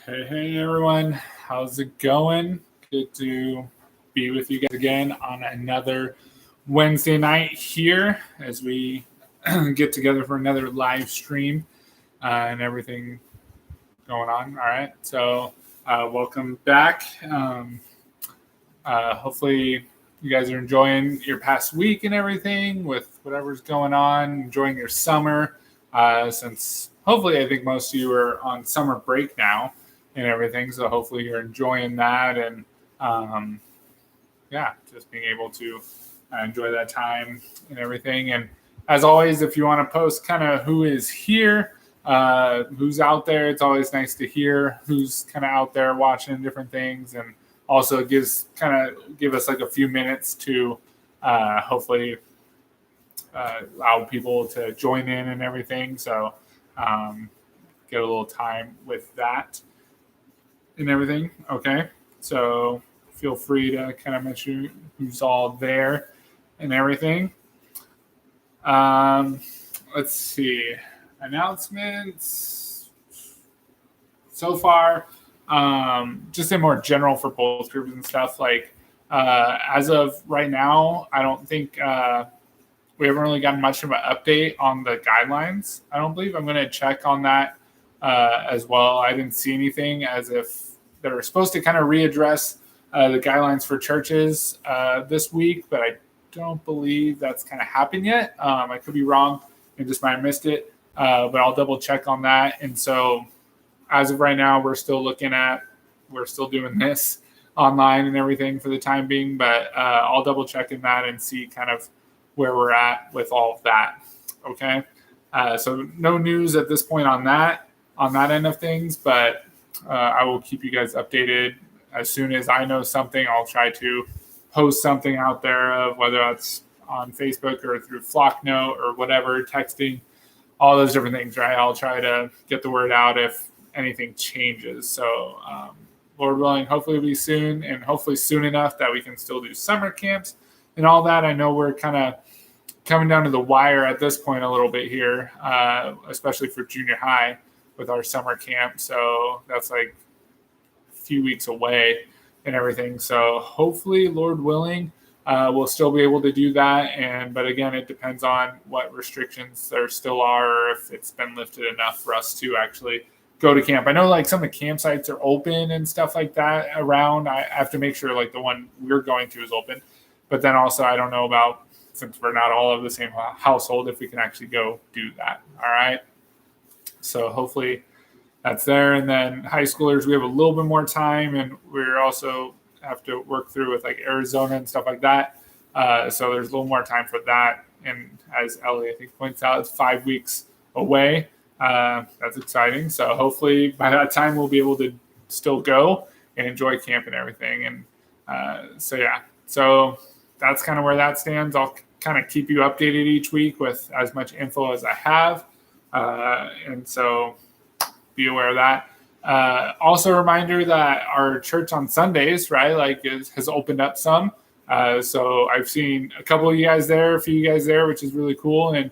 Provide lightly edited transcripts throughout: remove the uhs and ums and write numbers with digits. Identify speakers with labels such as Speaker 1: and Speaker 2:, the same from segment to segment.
Speaker 1: Hey everyone, how's it going? Good to be with you guys again on another Wednesday night here as we get together for another live stream and everything going on. All right, so welcome back. Hopefully, you guys are enjoying your past week and everything with whatever's going on, enjoying your summer. Since hopefully, I think most of you are on summer break now and everything. So hopefully, you're enjoying that and just being able to enjoy that time and everything. And as always, if you want to post kind of who is here, who's out there, it's always nice to hear who's kind of out there watching different things, and also give us like a few minutes to hopefully allow people to join in and everything. So get a little time with that and everything. Okay, so feel free to kind of mention who's all there and everything. Let's see, announcements so far. Just in more general for both groups and stuff. Like as of right now, I don't think we haven't really gotten much of an update on the guidelines. I don't believe. I'm going to check on that as well. I didn't see anything as if they were supposed to kind of readdress the guidelines for churches this week, but I don't believe that's kind of happened yet. I could be wrong and just might have missed it, but I'll double check on that. And so as of right now, we're still doing this online and everything for the time being, but I'll double check in that and see kind of where we're at with all of that. Okay. So no news at this point on that end of things, but I will keep you guys updated. As soon as I know something, I'll try to post something out there, of whether that's on Facebook or through Flocknote or whatever, texting, all those different things, right? I'll try to get the word out if anything changes. So Lord willing, hopefully it'll be soon, and hopefully soon enough that we can still do summer camps and all that. I know we're kind of coming down to the wire at this point a little bit here, especially for junior high with our summer camp. So that's like a few weeks away and everything. So hopefully, Lord willing, we'll still be able to do that. But again, it depends on what restrictions there still are, or if it's been lifted enough for us to actually go to camp. I know like some of the campsites are open and stuff like that around. I have to make sure like the one we're going to is open. But then also I don't know about, since we're not all of the same household, if we can actually go do that. All right. So hopefully that's there. And then high schoolers, we have a little bit more time, and we're also have to work through with like Arizona and stuff like that. So there's a little more time for that. And as Ellie, I think, points out, it's 5 weeks away. That's exciting. So hopefully by that time we'll be able to still go and enjoy camp and everything. And so that's kind of where that stands. I'll kind of keep you updated each week with as much info as I have. And so be aware of that. Also a reminder that our church on Sundays, right, like has opened up some. So I've seen a couple of you guys there, a few of you guys there, which is really cool. And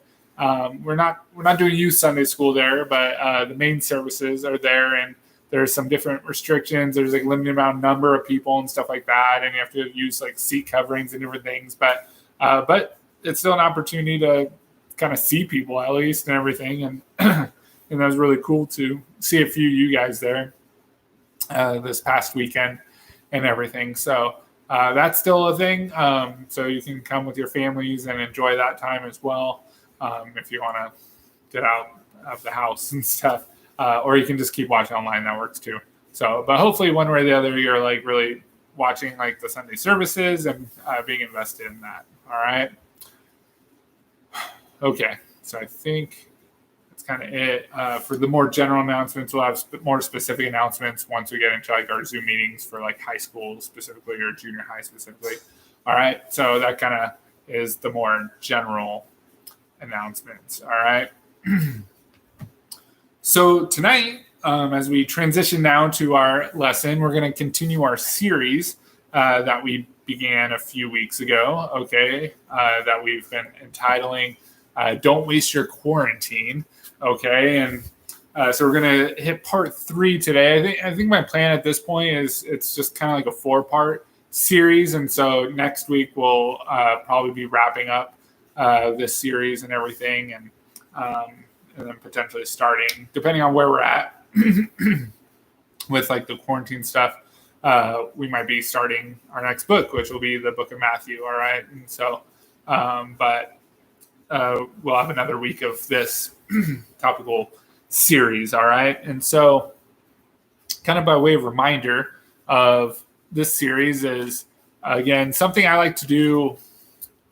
Speaker 1: we're not doing youth Sunday school there, but the main services are there, and there's some different restrictions. There's like limited amount number of people and stuff like that, and you have to use like seat coverings and different things. But it's still an opportunity to kind of see people at least and everything, and and that was really cool to see a few of you guys there this past weekend and everything. So that's still a thing. So you can come with your families and enjoy that time as well. If you want to get out of the house and stuff, or you can just keep watching online. That works too. So, but hopefully one way or the other, you're like really watching like the Sunday services and being invested in that. All right. Okay. So I think that's kind of it for the more general announcements. We'll have more specific announcements once we get into like our Zoom meetings for like high school specifically or junior high specifically. All right. So that kind of is the more general announcements. All right. So tonight, as we transition now to our lesson, we're going to continue our series that we began a few weeks ago, okay, that we've been entitling Don't Waste Your Quarantine, okay, and So we're going to hit part 3 today. I think my plan at this point is it's just kind of like a 4-part series. And so next week we'll probably be wrapping up this series and everything, and then potentially starting, depending on where we're at with like the quarantine stuff, we might be starting our next book, which will be the book of Matthew. All right. And so, but we'll have another week of this topical series. All right. And so kind of by way of reminder of this series is, again, something I like to do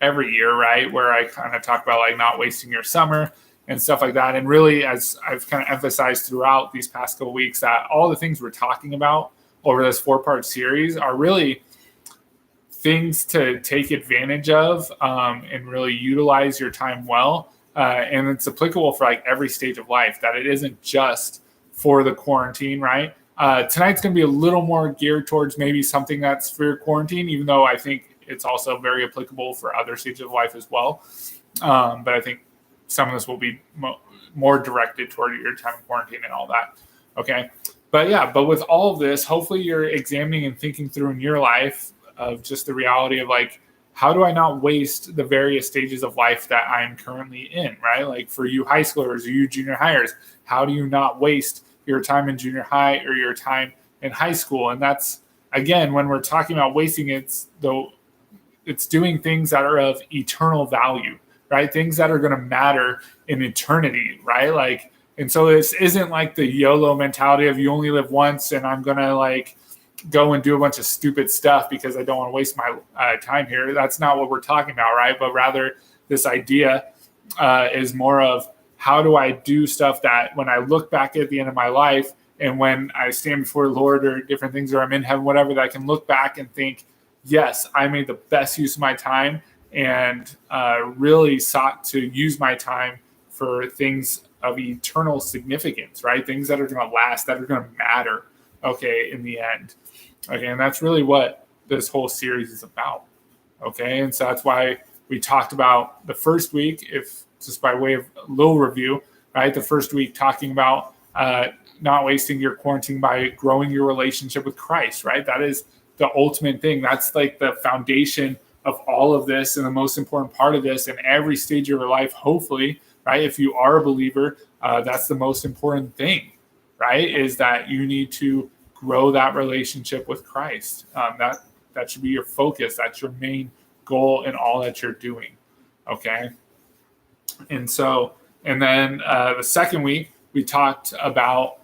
Speaker 1: every year, right? Where I kind of talk about like not wasting your summer and stuff like that. And really, as I've kind of emphasized throughout these past couple of weeks, that all the things we're talking about over this 4-part series are really things to take advantage of and really utilize your time well. And it's applicable for like every stage of life, that it isn't just for the quarantine, right? Tonight's going to be a little more geared towards maybe something that's for your quarantine, even though I think it's also very applicable for other stages of life as well. But I think some of this will be more directed toward your time of quarantine and all that. Okay. But with all of this, hopefully you're examining and thinking through in your life of just the reality of like, how do I not waste the various stages of life that I'm currently in, right? Like for you high schoolers, or you junior hires, how do you not waste your time in junior high or your time in high school? And that's, again, when we're talking about wasting, it's doing things that are of eternal value, right? Things that are going to matter in eternity, right? Like, and so this isn't like the YOLO mentality of you only live once and I'm going to like go and do a bunch of stupid stuff because I don't want to waste my time here. That's not what we're talking about, right? But rather this idea is more of, how do I do stuff that when I look back at the end of my life and when I stand before the Lord or different things, or I'm in heaven, whatever, that I can look back and think, yes, I made the best use of my time and really sought to use my time for things of eternal significance, right? Things that are going to last, that are going to matter, okay, in the end. Okay, and that's really what this whole series is about, okay? And so that's why we talked about the first week, if just by way of a little review, right? The first week talking about not wasting your quarantine by growing your relationship with Christ, right? That is the ultimate thing. That's like the foundation of all of this and the most important part of this in every stage of your life, hopefully, right? If you are a believer, that's the most important thing, right? Is that you need to grow that relationship with Christ. That should be your focus. That's your main goal in all that you're doing, okay? And so, and then the second week, we talked about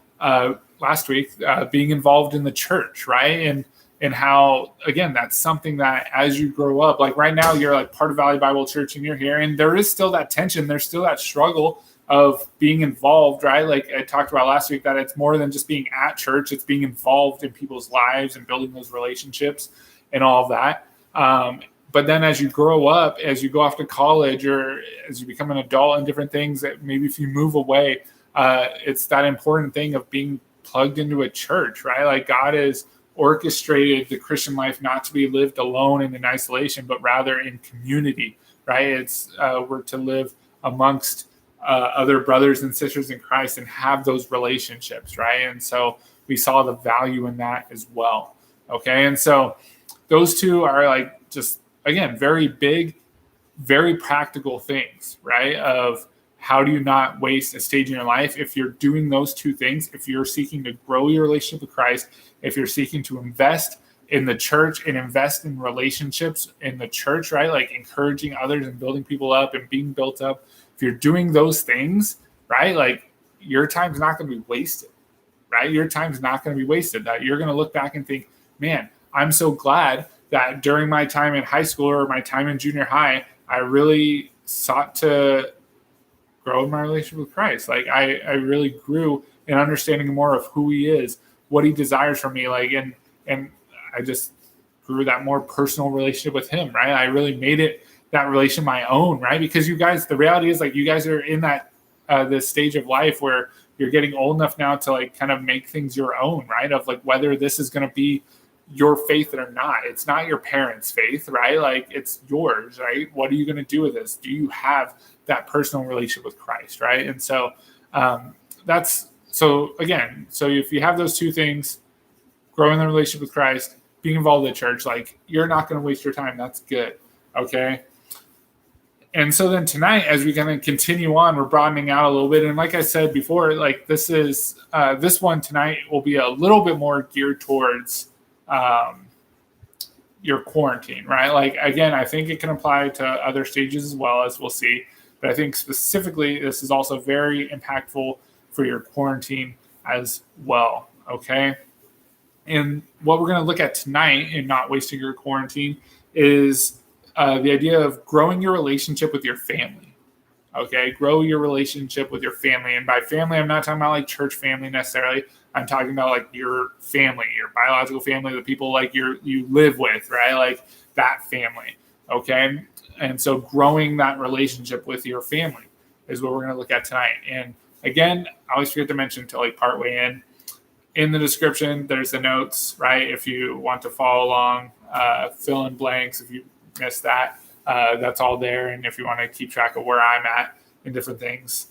Speaker 1: last week being involved in the church, right? And how, again, that's something that as you grow up, like right now, you're like part of Valley Bible Church and you're here, and there is still that tension. There's still that struggle of being involved, right? Like I talked about last week, that it's more than just being at church, it's being involved in people's lives and building those relationships and all of that. But then as you grow up, as you go off to college or as you become an adult and different things, that maybe if you move away, it's that important thing of being plugged into a church, right? Like God has orchestrated the Christian life not to be lived alone and in isolation, but rather in community, right? It's we're to live amongst other brothers and sisters in Christ and have those relationships, right? And so we saw the value in that as well, okay? And so those two are like just, again, very big, very practical things, right? Of how do you not waste a stage in your life if you're doing those two things, if you're seeking to grow your relationship with Christ, if you're seeking to invest in the church and invest in relationships in the church, right? Like encouraging others and building people up and being built up. If you're doing those things, right? Like your time's not going to be wasted, right? Your time's not going to be wasted. That you're going to look back and think, man, I'm so glad that during my time in high school or my time in junior high, I really sought to grow my relationship with Christ. Like I really grew in understanding more of who he is, what he desires from me. Like, and I just grew that more personal relationship with him, right? I really made that relation my own, right? Because you guys, the reality is like you guys are in that, this stage of life where you're getting old enough now to like kind of make things your own, right? Of like whether this is going to be your faith or not. It's not your parents' faith, right? Like it's yours, right? What are you going to do with this? Do you have that personal relationship with Christ, right? And so that's so again, so if you have those two things, growing the relationship with Christ, being involved in the church, like you're not going to waste your time. That's good. Okay. And so then tonight, as we kind of continue on, we're broadening out a little bit. And like I said before, like this one tonight will be a little bit more geared towards your quarantine, right? Like, again, I think it can apply to other stages as well, as we'll see. But I think specifically, this is also very impactful for your quarantine as well. Okay. And what we're going to look at tonight in not wasting your quarantine is the idea of growing your relationship with your family. Okay, grow your relationship with your family. And by family, I'm not talking about like church family necessarily. I'm talking about like your family, your biological family, the people like you live with, right? Like that family. Okay. And so growing that relationship with your family is what we're going to look at tonight. And again, I always forget to mention to like partway in the description, there's the notes, right? If you want to follow along, fill in blanks, if you missed that, that's all there. And if you want to keep track of where I'm at in different things,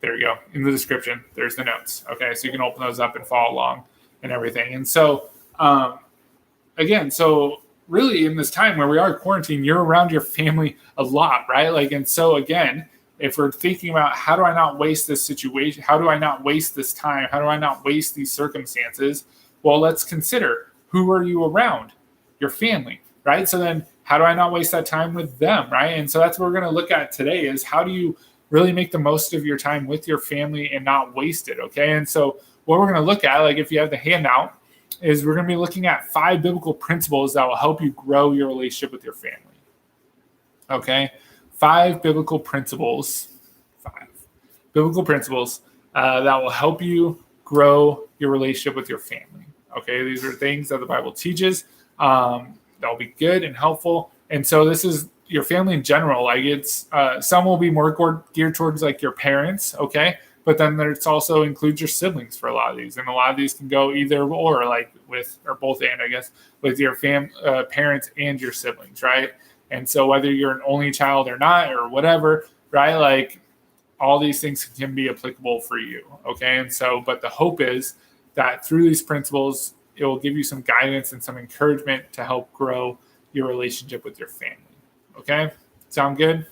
Speaker 1: there you go. In the description, there's the notes. Okay, so you can open those up and follow along and everything. And so, again, so really in this time where we are quarantined, you're around your family a lot, right? Like, and so again, if we're thinking about how do I not waste this situation? How do I not waste this time? How do I not waste these circumstances? Well, let's consider, who are you around? Your family, right? So then how do I not waste that time with them, right? And so that's what we're going to look at today is how do you really make the most of your time with your family and not waste it, okay? And so what we're going to look at, like if you have the handout, is we're going to be looking at 5 biblical principles that will help you grow your relationship with your family, okay? 5 biblical principles that will help you grow your relationship with your family. Okay, these are things that the Bible teaches that will be good and helpful. And so this is your family in general. Like it's some will be more geared towards like your parents, okay, but then there's also includes your siblings for a lot of these, and a lot of these can go either or, like with or both and I guess with your parents and your siblings, right? And so whether you're an only child or not or whatever, right? Like all these things can be applicable for you. Okay. And so, but the hope is that through these principles, it will give you some guidance and some encouragement to help grow your relationship with your family. Okay. Sound good?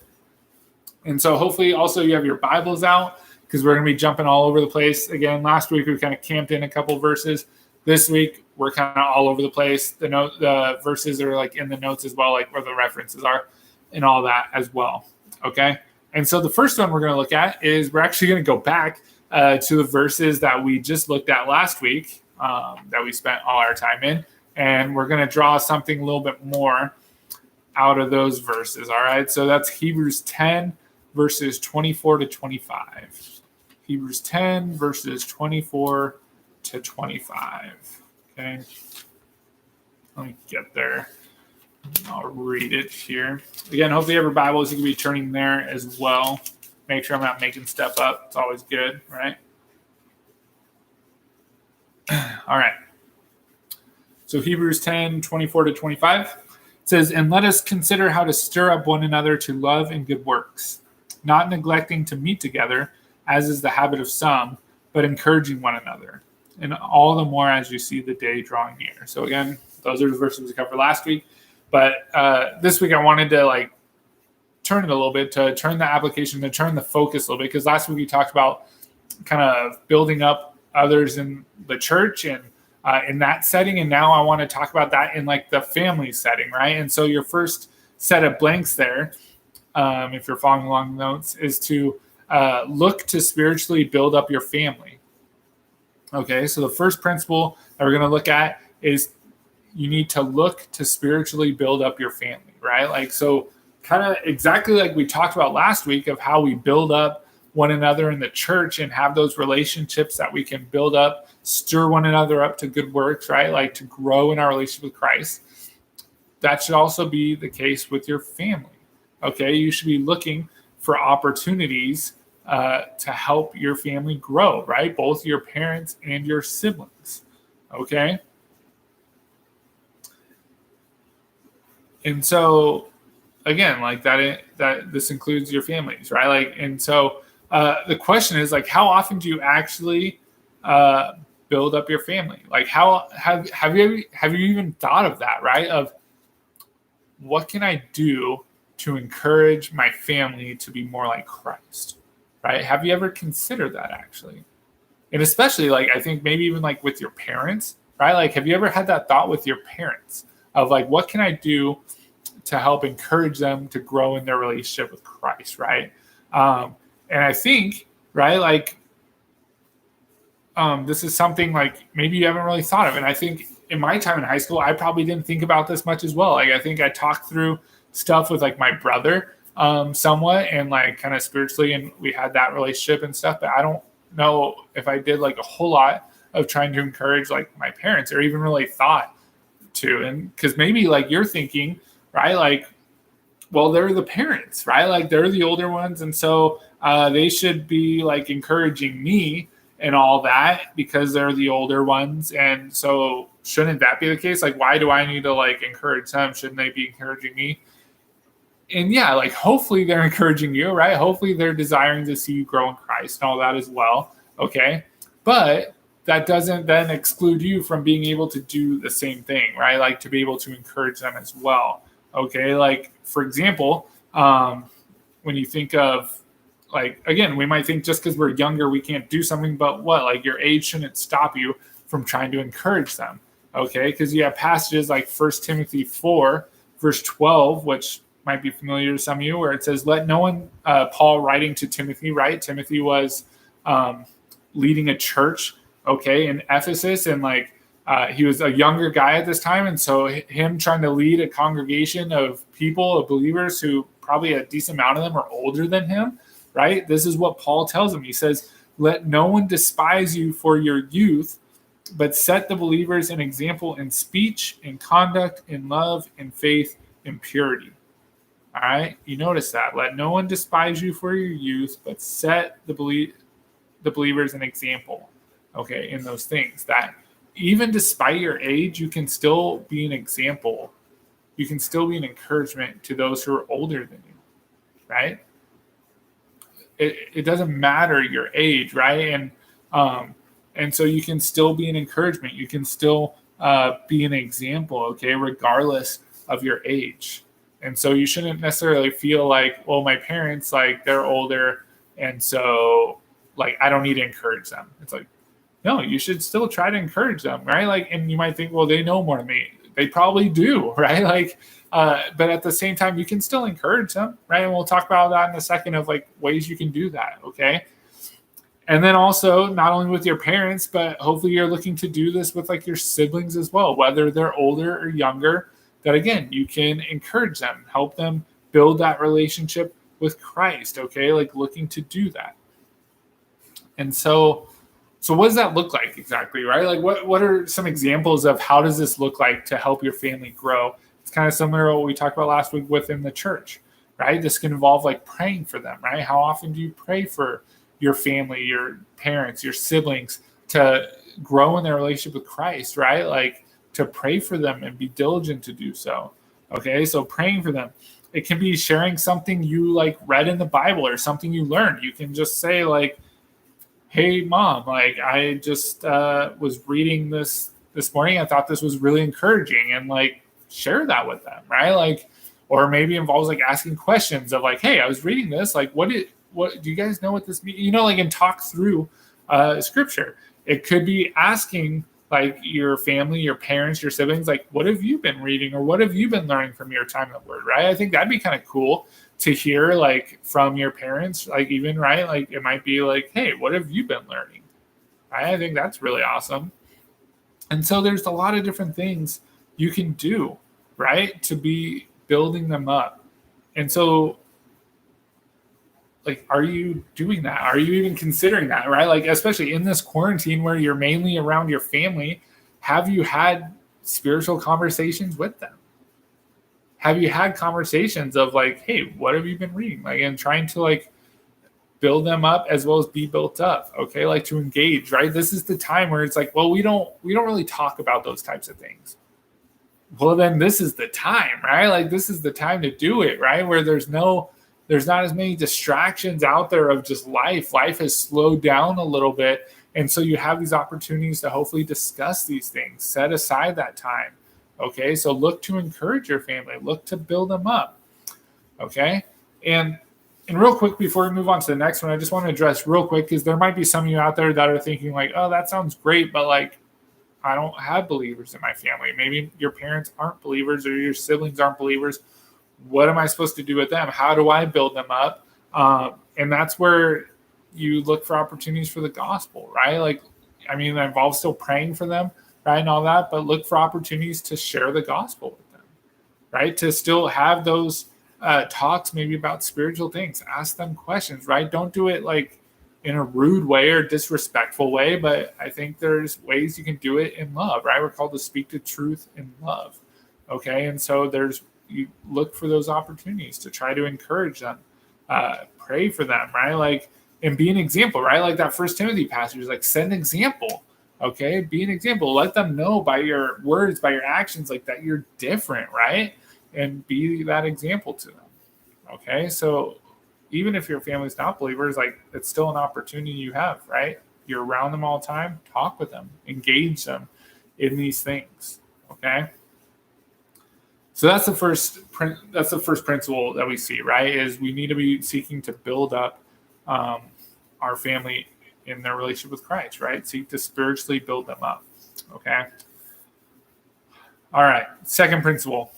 Speaker 1: And so hopefully also you have your Bibles out because we're going to be jumping all over the place. Again, last week we kind of camped in a couple verses. This week, we're kind of all over the place. The verses are like in the notes as well, like where the references are and all that as well. Okay. And so the first one we're going to look at is we're actually going to go back to the verses that we just looked at last week that we spent all our time in. And we're going to draw something a little bit more out of those verses. All right. So that's Hebrews 10, verses 24 to 25. Hebrews 10, verses 24 to 25. Okay. Let me get there. I'll read it here. Again, hopefully you have your Bibles. You can be turning there as well. Make sure I'm not making stuff up. It's always good, right? All right. So Hebrews 10, 24 to 25. It says, "And let us consider how to stir up one another to love and good works, not neglecting to meet together, as is the habit of some, but encouraging one another, and all the more as you see the day drawing near." So again, those are the verses we covered last week. But this week I wanted to turn it a little bit, to turn the application, to turn the focus a little bit, because last week we talked about kind of building up others in the church and in that setting. And now I want to talk about that in like the family setting, right? And so your first set of blanks there, if you're following along the notes, is to look to spiritually build up your family. Okay, so the first principle that we're going to look at is you need to look to spiritually build up your family, right? Like, so kind of exactly like we talked about last week of how we build up one another in the church and have those relationships that we can build up, stir one another up to good works, right? Like to grow in our relationship with Christ. That should also be the case with your family. Okay, you should be looking for opportunities to help your family grow, right? Both your parents and your siblings. Okay. And so again, like that this includes your families, right? Like, and so the question is like, how often do you actually build up your family? Like, how have you even thought of that, right? Of what can I do to encourage my family to be more like Christ, right? Have you ever considered that actually? And especially like, I think maybe even like with your parents, right? Like, have you ever had that thought with your parents of like, what can I do to help encourage them to grow in their relationship with Christ, right? And I think, right, like, this is something like maybe you haven't really thought of. And I think in my time in high school, I probably didn't think about this much as well. Like, I think I talked through stuff with like my brother somewhat and like kind of spiritually, and we had that relationship and stuff. But I don't know if I did like a whole lot of trying to encourage like my parents or even really thought to. And because maybe like you're thinking, right, like, well, they're the parents, right? Like they're the older ones. And so they should be like encouraging me and all that because they're the older ones. And so shouldn't that be the case? Like, why do I need to like encourage them? Shouldn't they be encouraging me? And yeah, like hopefully they're encouraging you, right? Hopefully they're desiring to see you grow in Christ and all that as well. Okay. But that doesn't then exclude you from being able to do the same thing, right? Like to be able to encourage them as well. Okay. Like, for example, when you think of like, again, we might think just because we're younger, we can't do something, but what? Like your age shouldn't stop you from trying to encourage them. Okay. Because you have passages like 1 Timothy 4, verse 12, which might be familiar to some of you, where it says, let no one, Paul writing to Timothy, right? Timothy was leading a church, okay, in Ephesus. And like, he was a younger guy at this time. And so him trying to lead a congregation of people, of believers who probably a decent amount of them are older than him, right? This is what Paul tells him. He says, let no one despise you for your youth, but set the believers an example in speech, in conduct, in love, in faith, in purity. All right, you notice that. Let no one despise you for your youth, but set the believers an example, okay, in those things. That even despite your age, you can still be an example. You can still be an encouragement to those who are older than you, right? It doesn't matter your age, right? And so you can still be an encouragement. You can still be an example, okay, regardless of your age. And so you shouldn't necessarily feel like, well, my parents, like they're older, and so like I don't need to encourage them. It's like, no, you should still try to encourage them, right? Like, and you might think, well, they know more than me. They probably do, right? Like, but at the same time, you can still encourage them, right? And we'll talk about that in a second of like ways you can do that, okay? And then also not only with your parents, but hopefully you're looking to do this with like your siblings as well, whether they're older or younger. That again, you can encourage them, help them build that relationship with Christ, okay? Like looking to do that. And so what does that look like exactly, right? Like what are some examples of how does this look like to help your family grow? It's kind of similar to what we talked about last week within the church, right? This can involve like praying for them, right? How often do you pray for your family, your parents, your siblings to grow in their relationship with Christ, right? Like to pray for them and be diligent to do so. Okay, so praying for them. It can be sharing something you like read in the Bible or something you learned. You can just say like, hey mom, like I just was reading this morning. I thought this was really encouraging, and like share that with them, right? Like, or maybe involves like asking questions of like, hey, I was reading this, like what do you guys know what this means? You know, like, and talk through scripture. It could be asking like your family, your parents, your siblings, like, what have you been reading or what have you been learning from your time in the Word, right? I think that'd be kind of cool to hear like from your parents, like even, right? Like it might be like, hey, what have you been learning? Right? I think that's really awesome. And so there's a lot of different things you can do, right? To be building them up. And so like, are you doing that? Are you even considering that, right? Like, especially in this quarantine where you're mainly around your family, have you had spiritual conversations with them? Have you had conversations of like, hey, what have you been reading? Like, and trying to like build them up as well as be built up, okay? Like to engage, right? This is the time where it's like, well, we don't really talk about those types of things. Well, then this is the time, right? Like this is the time to do it, right? Where there's no There's not as many distractions out there of just life. Life has slowed down a little bit. And so you have these opportunities to hopefully discuss these things, set aside that time. Okay. So look to encourage your family, look to build them up. Okay. And real quick, before we move on to the next one, I just want to address real quick, because there might be some of you out there that are thinking like, oh, that sounds great, but like, I don't have believers in my family. Maybe your parents aren't believers or your siblings aren't believers. What am I supposed to do with them? How do I build them up? And that's where you look for opportunities for the gospel, right? Like, I mean, that involves still praying for them, right? And all that, but look for opportunities to share the gospel with them, right? To still have those talks maybe about spiritual things. Ask them questions, right? Don't do it like in a rude way or disrespectful way, but I think there's ways you can do it in love, right? We're called to speak the truth in love, okay? And so you look for those opportunities to try to encourage them, pray for them, right? Like, and be an example, right? Like that First Timothy passage is like, set an example, okay? Be an example. Let them know by your words, by your actions, like that you're different, right? And be that example to them, okay? So even if your family's not believers, like it's still an opportunity you have, right? You're around them all the time. Talk with them, engage them in these things, okay? So that's the first principle that we see, right? Is we need to be seeking to build up our family in their relationship with Christ, right? Seek to spiritually build them up, okay? All right, second principle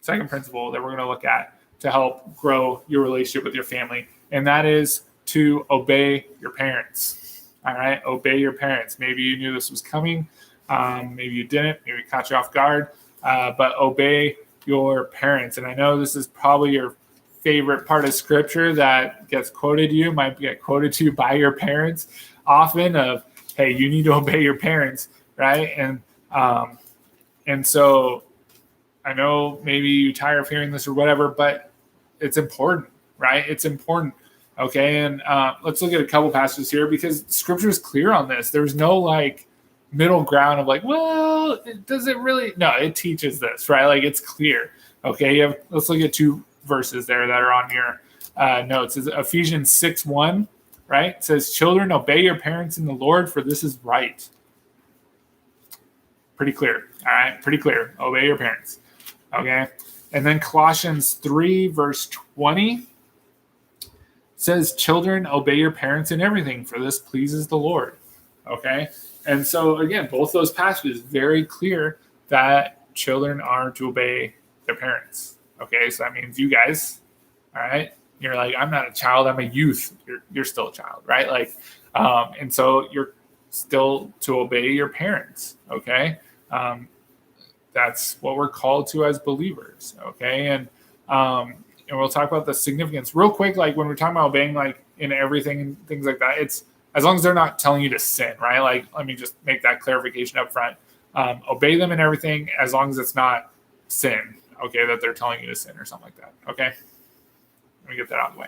Speaker 1: that we're going to look at to help grow your relationship with your family, and that is to obey your parents. All right, obey your parents. Maybe you knew this was coming, maybe you didn't, maybe it caught you off guard, but obey your parents. And I know this is probably your favorite part of scripture that gets quoted to you, might get quoted to you by your parents often, of, hey, you need to obey your parents, right? And so I know maybe you tire of hearing this or whatever, but it's important, right? It's important. Okay. And let's look at a couple passages here, because scripture is clear on this. There's no like middle ground of like, well, does it really? No, it teaches this, right? Like it's clear. Okay. Let's look at two verses there that are on your notes. It's Ephesians 6:1, right? It says, children, obey your parents in the Lord, for this is right. Pretty clear. All right. Pretty clear. Obey your parents. Okay. And then Colossians 3 verse 20 says, children, obey your parents in everything, for this pleases the Lord. Okay. And so again, both those passages, very clear that children are to obey their parents. Okay. So that means you guys, all right, you're like, I'm not a child, I'm a youth. You're still a child, right? Like, and so you're still to obey your parents. Okay. That's what we're called to as believers. Okay. And we'll talk about the significance real quick. Like when we're talking about obeying, like in everything and things like that, it's as long as they're not telling you to sin, right? Like, let me just make that clarification up front. Obey them in everything as long as it's not sin, okay, that they're telling you to sin or something like that. Okay. Let me get that out of the way.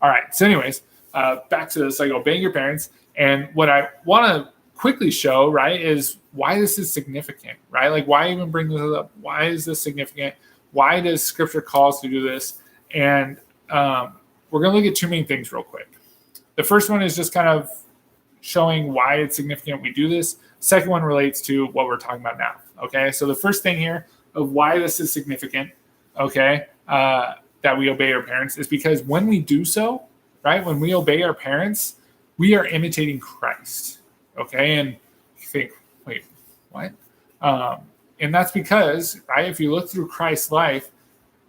Speaker 1: All right. So anyways, back to this, like obeying your parents. And what I want to quickly show, right, is why this is significant, right? Like why even bring this up? Why is this significant? Why does scripture call us to do this? And we're going to look at two main things real quick. The first one is just kind of showing why it's significant we do this. Second one relates to what we're talking about now. Okay. So the first thing here of why this is significant, okay, that we obey our parents is because when we do so, right, when we obey our parents, we are imitating Christ. Okay. And you think, wait, what? And that's because, right, if you look through Christ's life,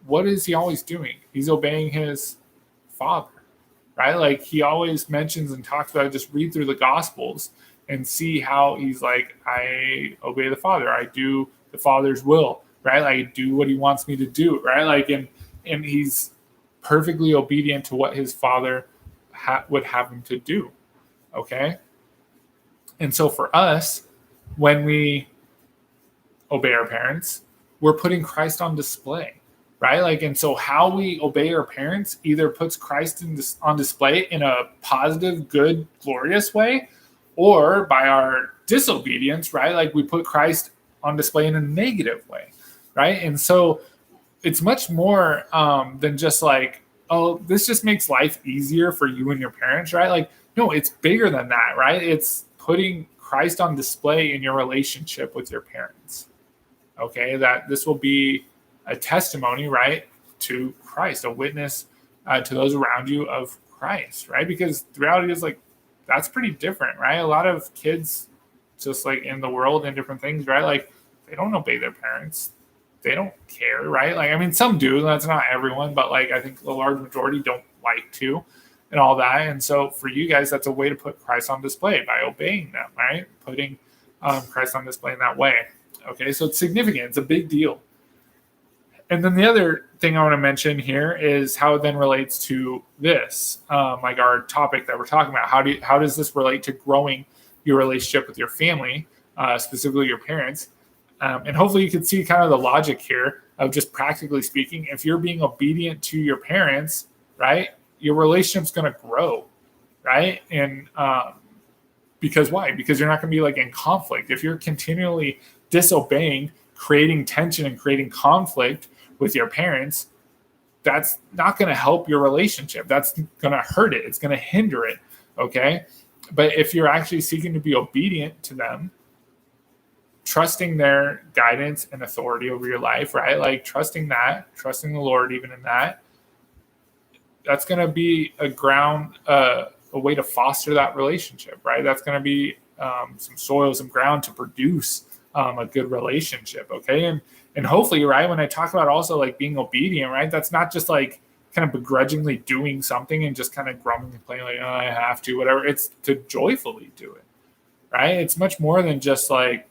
Speaker 1: what is he always doing? He's obeying his Father, right? Like he always mentions and talks about it. Just read through the Gospels and see how he's like, I obey the Father. I do the Father's will, right? Like I do what he wants me to do, right? Like, and he's perfectly obedient to what his Father would have him to do, okay? And so for us, when we obey our parents, we're putting Christ on display, right? Like, and so how we obey our parents either puts Christ on display in a positive, good, glorious way, or by our disobedience, right? Like we put Christ on display in a negative way, right? And so it's much more than just like oh, this just makes life easier for you and your parents, right? Like, no, it's bigger than that, right? It's putting Christ on display in your relationship with your parents. Okay, that this will be a testimony, right, to Christ, a witness to those around you of Christ, right? Because the reality is, like, that's pretty different, right? A lot of kids, just like in the world and different things, right? Like, they don't obey their parents. They don't care, right? Like, I mean, some do. That's not everyone, but like, I think the large majority don't like to, and all that. And so, for you guys, that's a way to put Christ on display by obeying them, right? Putting Christ on display in that way. Okay, so it's significant. It's a big deal. And then the other thing I want to mention here is how it then relates to this, like our topic that we're talking about. How does this relate to growing your relationship with your family, specifically your parents? And hopefully you can see kind of the logic here of just practically speaking. If you're being obedient to your parents, right, your relationship's going to grow, right? And because why? Because you're not going to be like in conflict. If you're continually disobeying, creating tension and creating conflict with your parents, that's not going to help your relationship. That's going to hurt it. It's going to hinder it. Okay. But if you're actually seeking to be obedient to them, trusting their guidance and authority over your life, right? Like trusting the Lord, even in that, that's going to be a way to foster that relationship, right? That's going to be some soil, some ground to produce a good relationship. Okay. And hopefully, right, when I talk about also like being obedient, right, that's not just like kind of begrudgingly doing something and just kind of grumbling and playing like, oh, I have to, whatever. It's to joyfully do it, right? It's much more than just like,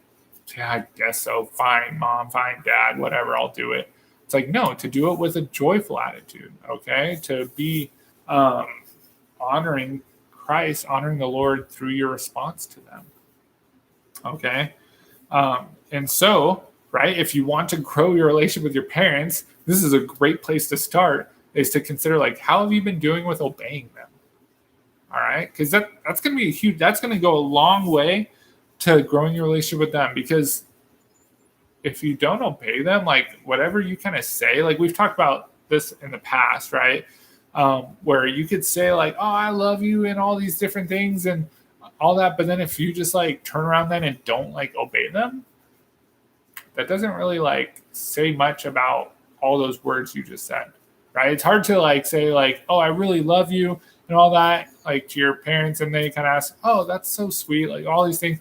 Speaker 1: yeah, I guess so. Fine, mom, fine, dad, whatever, I'll do it. It's like, no, to do it with a joyful attitude, okay? To be honoring Christ, honoring the Lord through your response to them, okay? And so, right, if you want to grow your relationship with your parents, this is a great place to start, is to consider, like, how have you been doing with obeying them? All right? Because that's going to be that's going to go a long way to growing your relationship with them. Because if you don't obey them, like, whatever you kind of say, like, we've talked about this in the past, right? Where you could say, like, oh, I love you and all these different things and all that. But then if you just, like, turn around then and don't, like, obey them, that doesn't really like say much about all those words you just said, right? It's hard to like say like, oh, I really love you and all that, like to your parents, and they kind of ask, oh, that's so sweet, like all these things.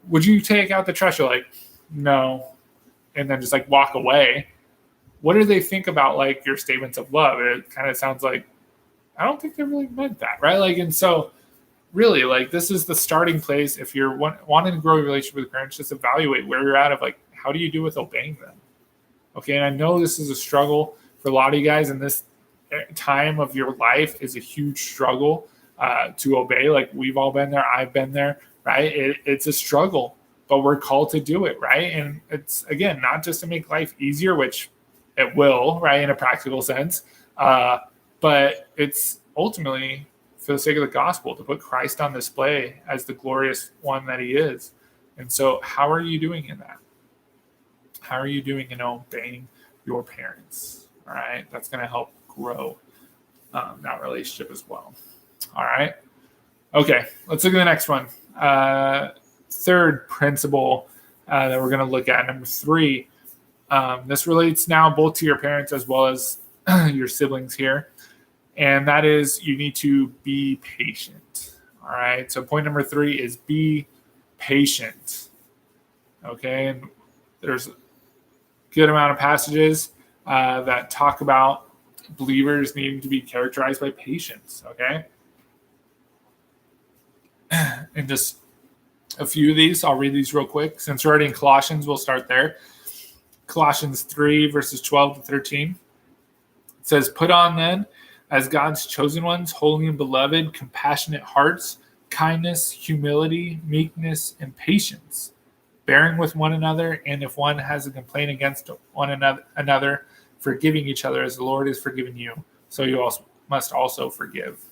Speaker 1: Would you take out the trash? You're like, no, and then just like walk away. What do they think about like your statements of love? It kind of sounds like, I don't think they really meant that, right? Like, and so really, like, this is the starting place. If you're wanting to grow a relationship with parents, just evaluate where you're at of like, how do you do with obeying them? Okay, and I know this is a struggle for a lot of you guys, and this time of your life is a huge struggle to obey. Like, we've all been there. I've been there, right? It's a struggle, but we're called to do it, right? And it's, again, not just to make life easier, which it will, right, in a practical sense, but it's ultimately for the sake of the gospel, to put Christ on display as the glorious one that he is. And so how are you doing in that? How are you doing in obeying your parents? All right. That's going to help grow that relationship as well. All right. Okay. Let's look at the next one. Third principle that we're going to look at, number 3. This relates now both to your parents as well as your siblings here. And that is, you need to be patient. All right. So point number 3 is be patient. Okay. And there's good amount of passages that talk about believers needing to be characterized by patience, okay? And just a few of these, I'll read these real quick. Since we're already in Colossians, we'll start there. Colossians 3, verses 12 to 13. It says, put on then, as God's chosen ones, holy and beloved, compassionate hearts, kindness, humility, meekness, and patience, bearing with one another, and if one has a complaint against one another, forgiving each other as the Lord has forgiven you, so you also must also forgive.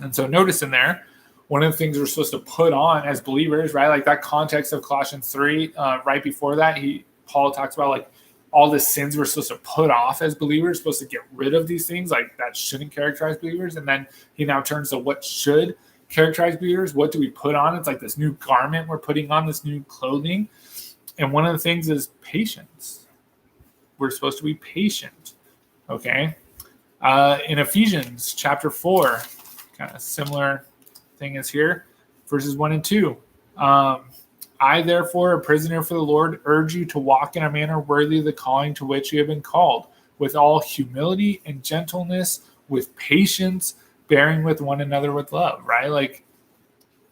Speaker 1: And so notice in there, one of the things we're supposed to put on as believers, right? Like that context of Colossians 3, right before that, Paul talks about like all the sins we're supposed to put off as believers, supposed to get rid of these things like that shouldn't characterize believers. And then he now turns to what should characterize believers. What do we put on? It's like this new garment we're putting on, this new clothing. And one of the things is patience. We're supposed to be patient. Okay. In Ephesians chapter 4, kind of similar thing is here, verses 1 and 2. I, therefore, a prisoner for the Lord, urge you to walk in a manner worthy of the calling to which you have been called, with all humility and gentleness, with patience, bearing with one another with love, right? Like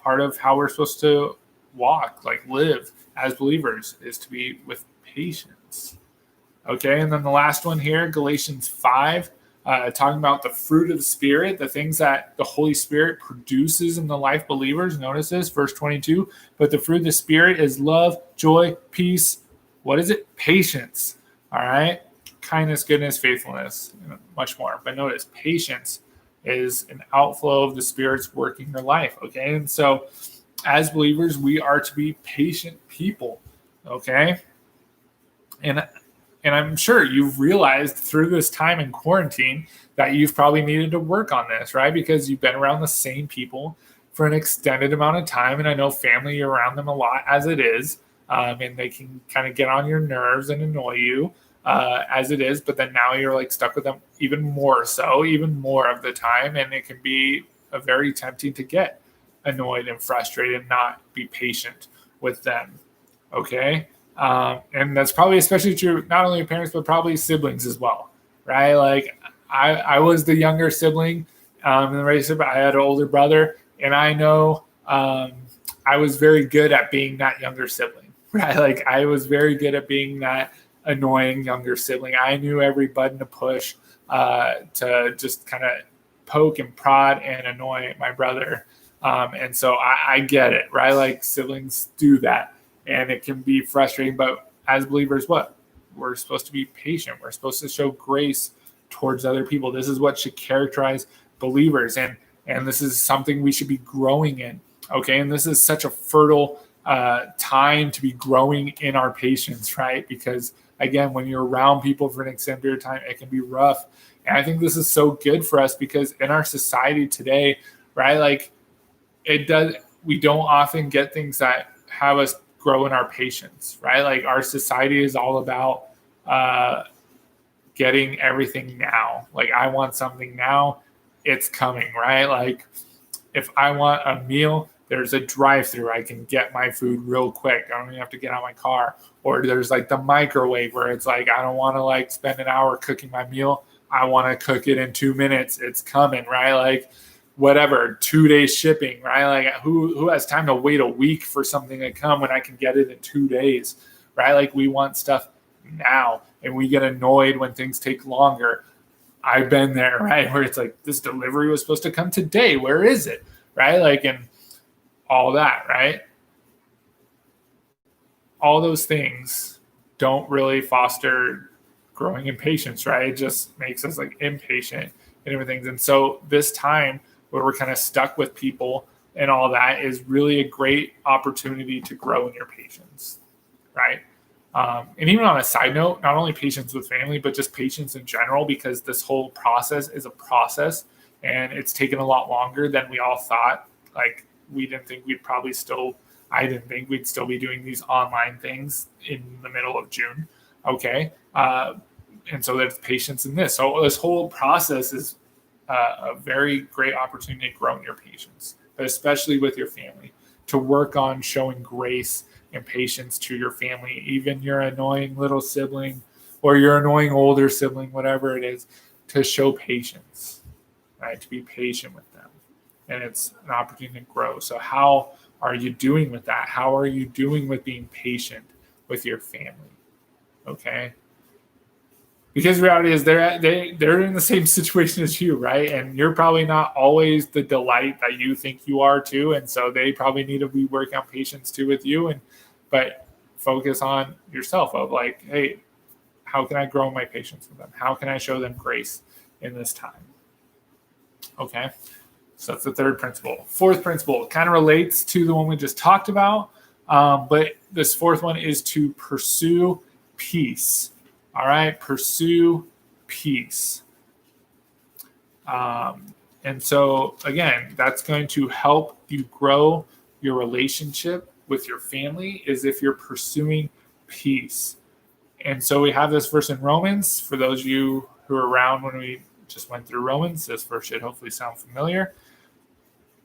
Speaker 1: part of how we're supposed to walk, like live as believers, is to be with patience. Okay, and then the last one here, Galatians 5, talking about the fruit of the Spirit, the things that the Holy Spirit produces in the life believers. Notice this, verse 22, but the fruit of the Spirit is love, joy, peace. What is it? Patience. All right, kindness, goodness, faithfulness, and much more. But notice, patience is an outflow of the Spirit's working their life. Okay, and so as believers, we are to be patient people. Okay, and I'm sure you've realized through this time in quarantine that you've probably needed to work on this, right? Because you've been around the same people for an extended amount of time. And I know family, you're around them a lot as it is. And they can kind of get on your nerves and annoy you as it is. But then now you're like stuck with them even more so, even more of the time. And it can be very tempting to get annoyed and frustrated and not be patient with them. Okay. And that's probably especially true, not only parents, but probably siblings as well, right? Like I was the younger sibling in the relationship. I had an older brother, and I know I was very good at being that younger sibling, right? Like I was very good at being that annoying younger sibling. I knew every button to push to just kind of poke and prod and annoy my brother. And so I get it, right? Like siblings do that. And it can be frustrating, but as believers, what? We're supposed to be patient. We're supposed to show grace towards other people. This is what should characterize believers, and this is something we should be growing in. Okay, and this is such a fertile time to be growing in our patience, right? Because again, when you're around people for an extended period of time, it can be rough. And I think this is so good for us because in our society today, right, like we don't often get things that have us grow in our patience, right? Like our society is all about getting everything now. Like I want something now, it's coming, right? Like if I want a meal, there's a drive-through. I can get my food real quick. I don't even have to get out my car. Or there's like the microwave where it's like, I don't want to like spend an hour cooking my meal. I want to cook it in 2 minutes. It's coming, right? Like whatever, 2 days shipping, right? Like who has time to wait a week for something to come when I can get it in 2 days, right? Like we want stuff now, and we get annoyed when things take longer. I've been there, right? Where it's like, this delivery was supposed to come today. Where is it? Right? Like, and all that, right? All those things don't really foster growing in patience, right? It just makes us like impatient and everything. And so this time, where we're kind of stuck with people and all that is really a great opportunity to grow in your patience, right? And even on a side note, not only patience with family, but just patience in general, because this whole process is a process and it's taken a lot longer than we all thought. Like I didn't think we'd still be doing these online things in the middle of June. Okay. And so there's patience in this. So this whole process is a very great opportunity to grow in your patience, but especially with your family, to work on showing grace and patience to your family, even your annoying little sibling or your annoying older sibling, whatever it is, to show patience, right? To be patient with them. And it's an opportunity to grow. So how are you doing with that? How are you doing with being patient with your family? Okay. Because the reality is they're in the same situation as you, right? And you're probably not always the delight that you think you are too. And so they probably need to be working on patience too with you. But focus on yourself of like, hey, how can I grow my patience with them? How can I show them grace in this time? Okay. So that's the third principle. Fourth principle kind of relates to the one we just talked about. But this fourth one is to pursue peace. All right, pursue peace. And so, again, that's going to help you grow your relationship with your family is if you're pursuing peace. And so we have this verse in Romans. For those of you who were around when we just went through Romans, this verse should hopefully sound familiar.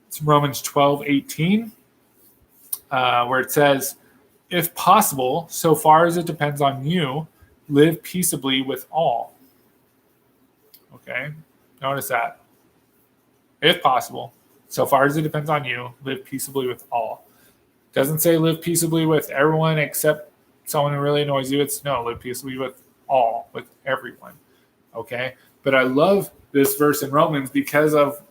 Speaker 1: It's Romans 12:18, where it says, if possible, so far as it depends on you, live peaceably with all. Okay, notice that. If possible, so far as it depends on you, live peaceably with all. It doesn't say live peaceably with everyone except someone who really annoys you. It's no, live peaceably with all, with everyone. Okay, but I love this verse in Romans because of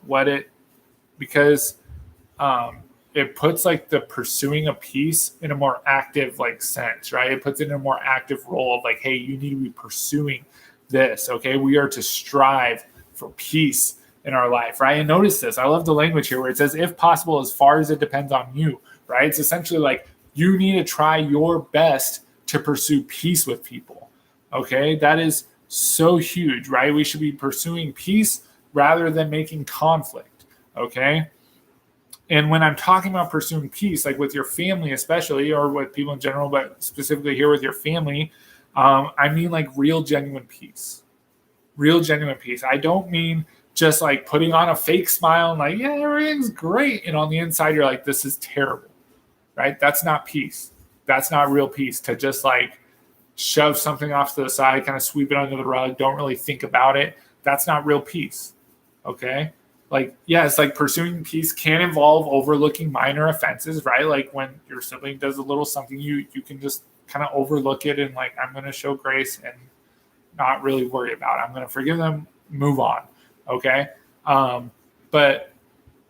Speaker 1: it puts like the pursuing of peace in a more active like sense, right? It puts it in a more active role of like, hey, you need to be pursuing this. Okay, we are to strive for peace in our life, right? And notice this. I love the language here where it says, if possible, as far as it depends on you, right? It's essentially like you need to try your best to pursue peace with people. Okay, that is so huge, right? We should be pursuing peace rather than making conflict. Okay. And when I'm talking about pursuing peace, like with your family, especially, or with people in general, but specifically here with your family, I mean like real, genuine peace. Real, genuine peace. I don't mean just like putting on a fake smile and like, yeah, everything's great. And on the inside, you're like, this is terrible, right? That's not peace. That's not real peace, to just like shove something off to the side, kind of sweep it under the rug, don't really think about it. That's not real peace. Okay. Like, yes, like pursuing peace can involve overlooking minor offenses, right? Like when your sibling does a little something, you can just kind of overlook it and like, I'm going to show grace and not really worry about it. I'm going to forgive them, move on. Okay. But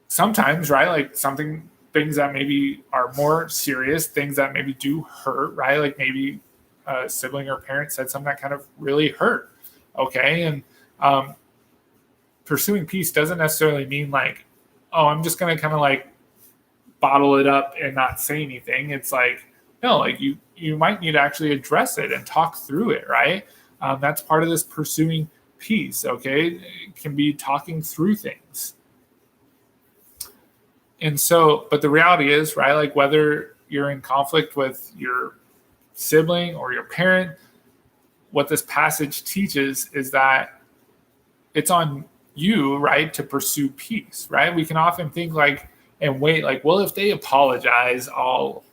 Speaker 1: sometimes, right, like things that maybe are more serious, things that maybe do hurt, right? Like maybe a sibling or parent said something that kind of really hurt. Okay. And pursuing peace doesn't necessarily mean like, oh, I'm just going to kind of like bottle it up and not say anything. It's like, no, like you might need to actually address it and talk through it, right? That's part of this pursuing peace, okay? It can be talking through things. And so, but the reality is, right, like whether you're in conflict with your sibling or your parent, what this passage teaches is that it's on you, right, to pursue peace, right? We can often think like, and wait, like, well, if they apologize, I'll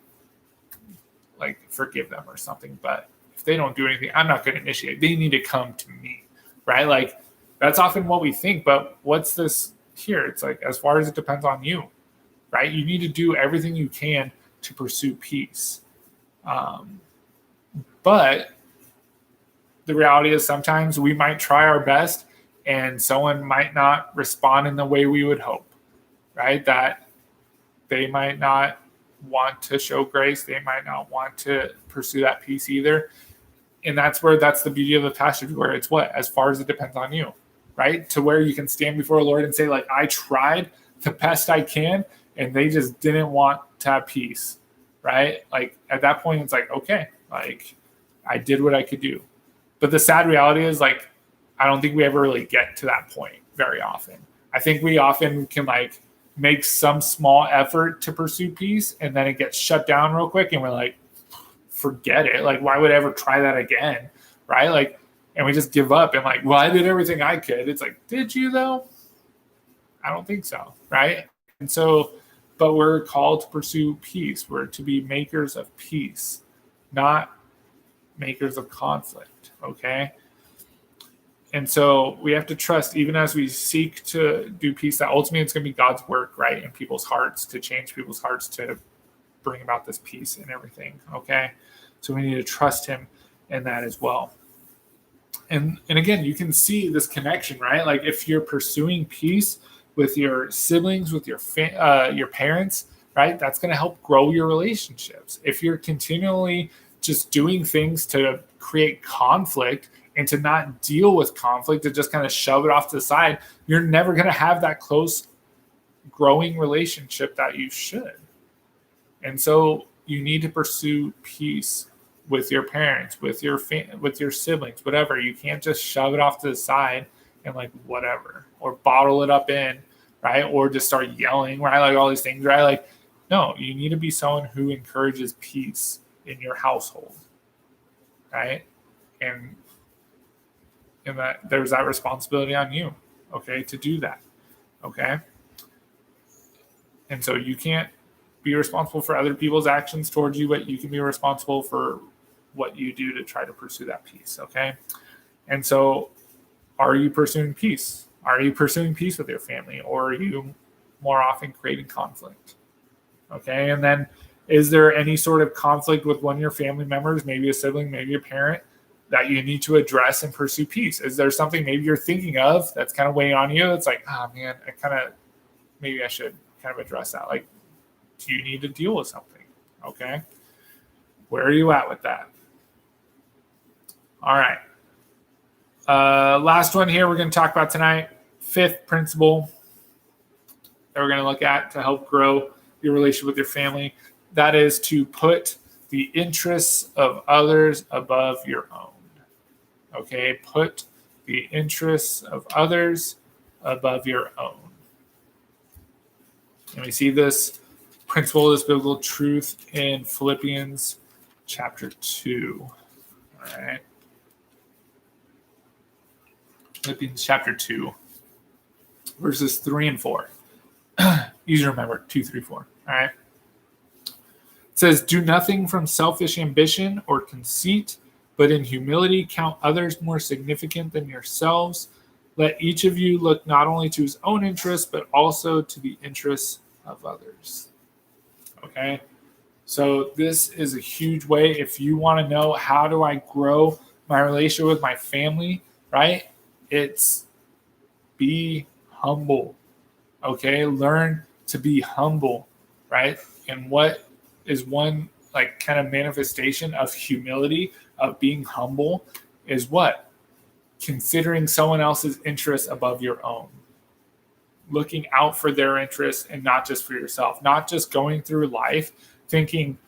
Speaker 1: like forgive them or something. But if they don't do anything, I'm not going to initiate. They need to come to me, right? Like that's often what we think. But what's this here? It's like, as far as it depends on you, right? You need to do everything you can to pursue peace. But the reality is sometimes we might try our best and someone might not respond in the way we would hope, right? That they might not want to show grace. They might not want to pursue that peace either. And that's the beauty of the passage, where it's what? As far as it depends on you, right? To where you can stand before the Lord and say, like, I tried the best I can, and they just didn't want to have peace, right? Like at that point, it's like, okay, like I did what I could do. But the sad reality is, like, I don't think we ever really get to that point very often. I think we often can like make some small effort to pursue peace, and then it gets shut down real quick, and we're like, forget it. Like, why would I ever try that again? Right? Like, and we just give up and like, well, I did everything I could. It's like, did you though? I don't think so. Right? And so, but we're called to pursue peace. We're to be makers of peace, not makers of conflict. Okay. And so we have to trust, even as we seek to do peace, that ultimately it's going to be God's work, right, in people's hearts, to change people's hearts, to bring about this peace and everything. Okay. So we need to trust him in that as well. And again, you can see this connection, right? Like if you're pursuing peace with your siblings, with your parents, right, that's going to help grow your relationships. If you're continually just doing things to create conflict and to not deal with conflict, to just kind of shove it off to the side, you're never going to have that close growing relationship that you should. And so you need to pursue peace with your parents, with your with your siblings, whatever. You can't just shove it off to the side and like whatever, or bottle it up in, right? Or just start yelling, right? Like all these things, right? Like, no, you need to be someone who encourages peace in your household, right? And that there's that responsibility on you, okay, to do that, okay? And so you can't be responsible for other people's actions towards you, but you can be responsible for what you do to try to pursue that peace, okay? And so are you pursuing peace? Are you pursuing peace with your family, or are you more often creating conflict? Okay, and then is there any sort of conflict with one of your family members, maybe a sibling, maybe a parent, that you need to address and pursue peace? Is there something maybe you're thinking of that's kind of weighing on you? It's like, oh man, maybe I should kind of address that. Like, do you need to deal with something? Okay, where are you at with that? All right. Last one here we're going to talk about tonight. Fifth principle that we're going to look at to help grow your relationship with your family. That is to put the interests of others above your own. Okay, put the interests of others above your own. And we see this principle, this biblical truth in Philippians chapter 2. All right. Philippians chapter 2, verses 3 and 4. Easy to remember, 2, 3, 4. All right. It says, do nothing from selfish ambition or conceit, but in humility count others more significant than yourselves. Let each of you look not only to his own interests, but also to the interests of others. Okay. So this is a huge way. If you want to know how do I grow my relationship with my family, right? It's be humble. Okay. Learn to be humble, right? And what is one like kind of manifestation of humility, of being humble, is what? Considering someone else's interests above your own. Looking out for their interests and not just for yourself. Not just going through life thinking,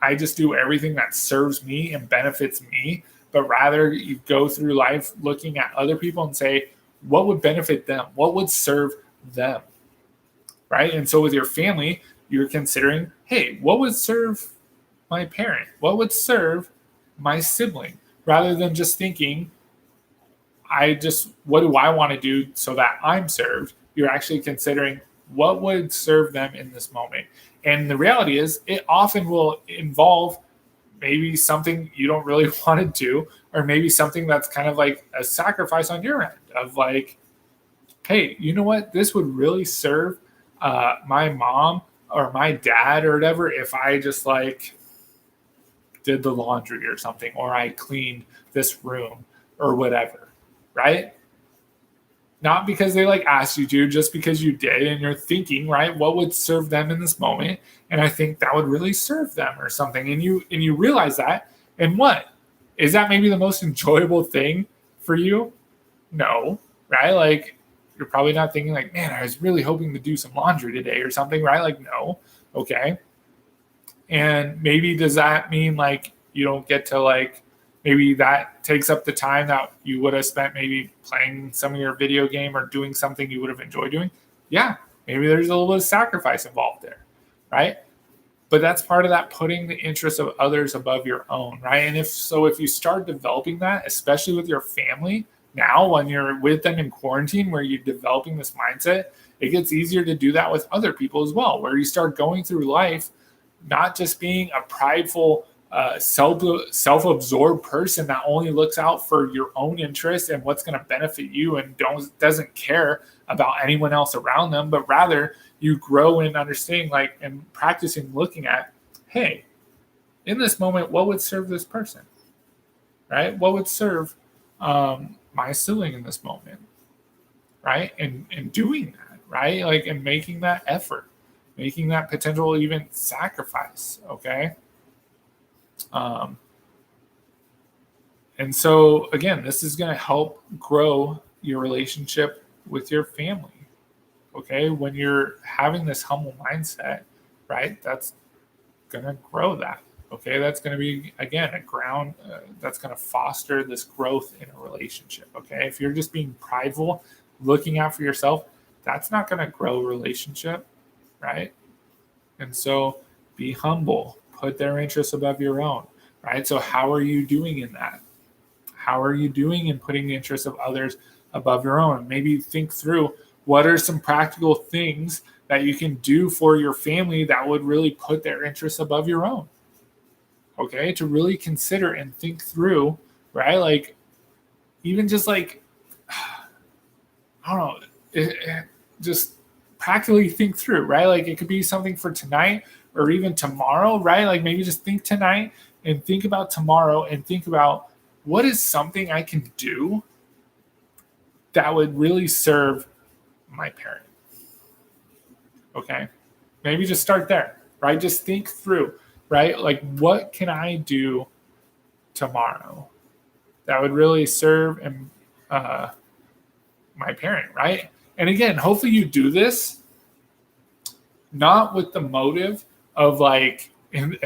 Speaker 1: I just do everything that serves me and benefits me, but rather you go through life looking at other people and say, what would benefit them? What would serve them? Right? And so with your family, you're considering, hey, what would serve my parent? What would serve my sibling? Rather than just thinking, what do I want to do so that I'm served? You're actually considering what would serve them in this moment. And the reality is it often will involve maybe something you don't really want to do, or maybe something that's kind of like a sacrifice on your end of like, hey, you know what? This would really serve my mom or my dad or whatever if I just like did the laundry or something, or I cleaned this room or whatever, right? Not because they like asked you to, just because you did, and you're thinking, right, what would serve them in this moment? And I think that would really serve them or something. And you realize that, and what? Is that maybe the most enjoyable thing for you? No, right? Like you're probably not thinking like, man, I was really hoping to do some laundry today or something, right? Like, no. Okay. And maybe does that mean like you don't get to like, maybe that takes up the time that you would have spent maybe playing some of your video game or doing something you would have enjoyed doing? Yeah, maybe there's a little bit of sacrifice involved there, right? But that's part of that putting the interests of others above your own, right? And if you start developing that, especially with your family, now when you're with them in quarantine where you're developing this mindset, it gets easier to do that with other people as well, where you start going through life not just being a prideful, self-absorbed person that only looks out for your own interests and what's going to benefit you and doesn't care about anyone else around them, but rather you grow in understanding, like, and practicing looking at, hey, in this moment, what would serve this person, right? What would serve my sibling in this moment, right? And doing that, right? Like, and making that effort, making that potential even sacrifice, okay? And so, again, this is going to help grow your relationship with your family, okay? When you're having this humble mindset, right, that's going to grow that, Okay, that's going to be, again, a ground that's going to foster this growth in a relationship. Okay, if you're just being prideful, looking out for yourself, that's not going to grow a relationship, right? And so be humble, put their interests above your own, right? So, how are you doing in that? How are you doing in putting the interests of others above your own? Maybe think through what are some practical things that you can do for your family that would really put their interests above your own. Okay, to really consider and think through, right? Like, even just like, I don't know, just practically think through, right? Like, it could be something for tonight or even tomorrow, right? Like, maybe just think tonight and think about tomorrow and think about what is something I can do that would really serve my parent. Okay, maybe just start there, right? Just think through, right? Like, what can I do tomorrow that would really serve and my parent, right? And again, hopefully you do this not with the motive of like, and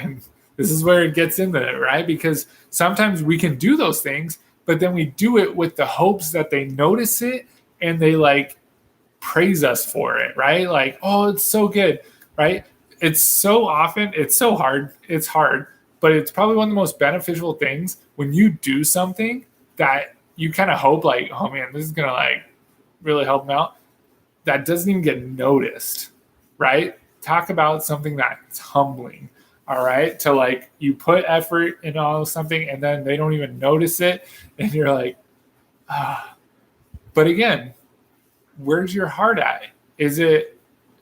Speaker 1: this is where it gets into it, right? Because sometimes we can do those things, but then we do it with the hopes that they notice it and they like praise us for it, right? Like, oh, it's so good, right? It's so often, it's so hard, it's hard, but it's probably one of the most beneficial things when you do something that you kind of hope like, oh man, this is gonna like really help them out. That doesn't even get noticed, right? Talk about something that's humbling, all right? To like you put effort in all something and then they don't even notice it, and you're like, ah. But again, where's your heart at?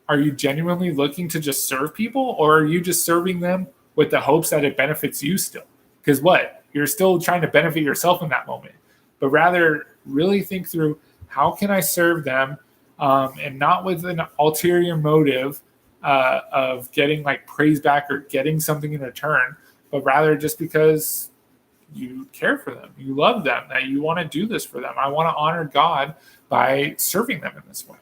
Speaker 1: Are you genuinely looking to just serve people, or are you just serving them with the hopes that it benefits you still? Because what? You're still trying to benefit yourself in that moment. But rather, really think through, how can I serve them, and not with an ulterior motive of getting like praise back or getting something in return, but rather just because you care for them, you love them, that you want to do this for them. I want to honor God by serving them in this way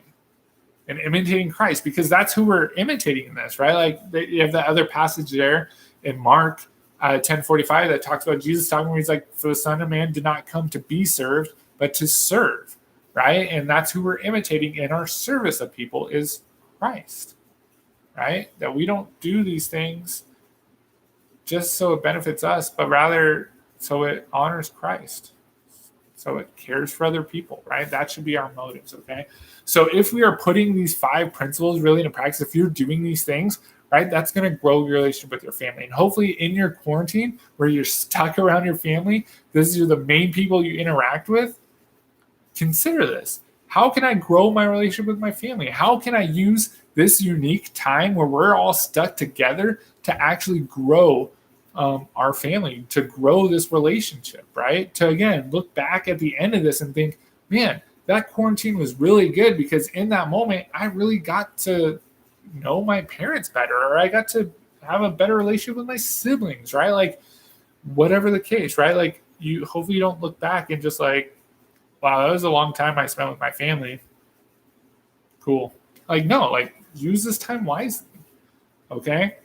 Speaker 1: and imitating Christ, because that's who we're imitating in this, right? Like you have that other passage there in Mark 10:45 that talks about Jesus talking where he's like, for the Son of Man did not come to be served, but to serve, right? And that's who we're imitating in our service of people is Christ, right? That we don't do these things just so it benefits us, but rather so it honors Christ. So it cares for other people, right? That should be our motives, okay? So if we are putting these 5 principles really into practice, if you're doing these things, right, that's going to grow your relationship with your family. And hopefully in your quarantine where you're stuck around your family, these are the main people you interact with, consider this. How can I grow my relationship with my family? How can I use this unique time where we're all stuck together to actually grow our family, to grow this relationship, right? To, again, look back at the end of this and think, man, that quarantine was really good because in that moment, I really got to know my parents better, or I got to have a better relationship with my siblings, right? Like, whatever the case, right? Like, you hopefully you don't look back and just like, wow, that was a long time I spent with my family. Cool. Like, no, like, use this time wisely, okay?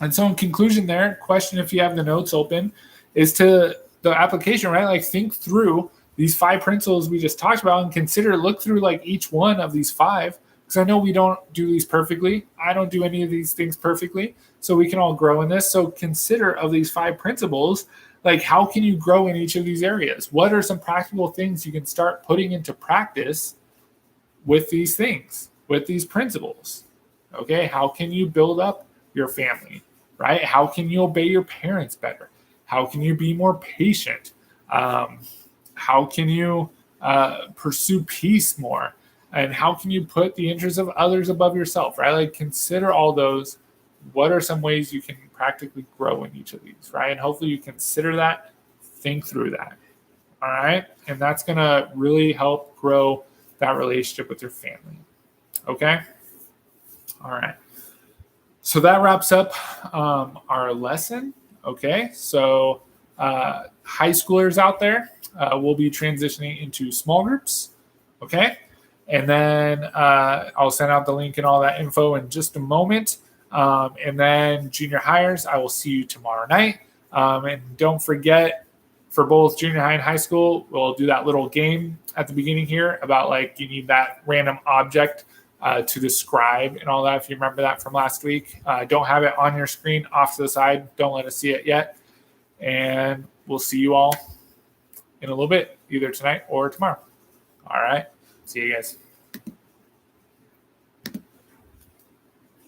Speaker 1: And so in conclusion there, question, if you have the notes open, is to the application, right? Like, think through these 5 principles we just talked about and consider, look through like each one of these 5, because I know we don't do these perfectly. I don't do any of these things perfectly. So we can all grow in this. So consider of these 5 principles, like, how can you grow in each of these areas? What are some practical things you can start putting into practice with these things, with these principles? Okay, how can you build up your family, right? How can you obey your parents better? How can you be more patient? How can you pursue peace more? And how can you put the interests of others above yourself, right? Like, consider all those. What are some ways you can practically grow in each of these, right? And hopefully you consider that, think through that, all right? And that's going to really help grow that relationship with your family, okay? All right. So that wraps up our lesson. Okay, so high schoolers out there will be transitioning into small groups. Okay, and then I'll send out the link and all that info in just a moment. And then junior hires, I will see you tomorrow night. And don't forget, for both junior high and high school, we'll do that little game at the beginning here about like you need that random object to describe and all that. If you remember that from last week, don't have it on your screen, off to the side. Don't let us see it yet. And we'll see you all in a little bit, either tonight or tomorrow. All right. See you guys.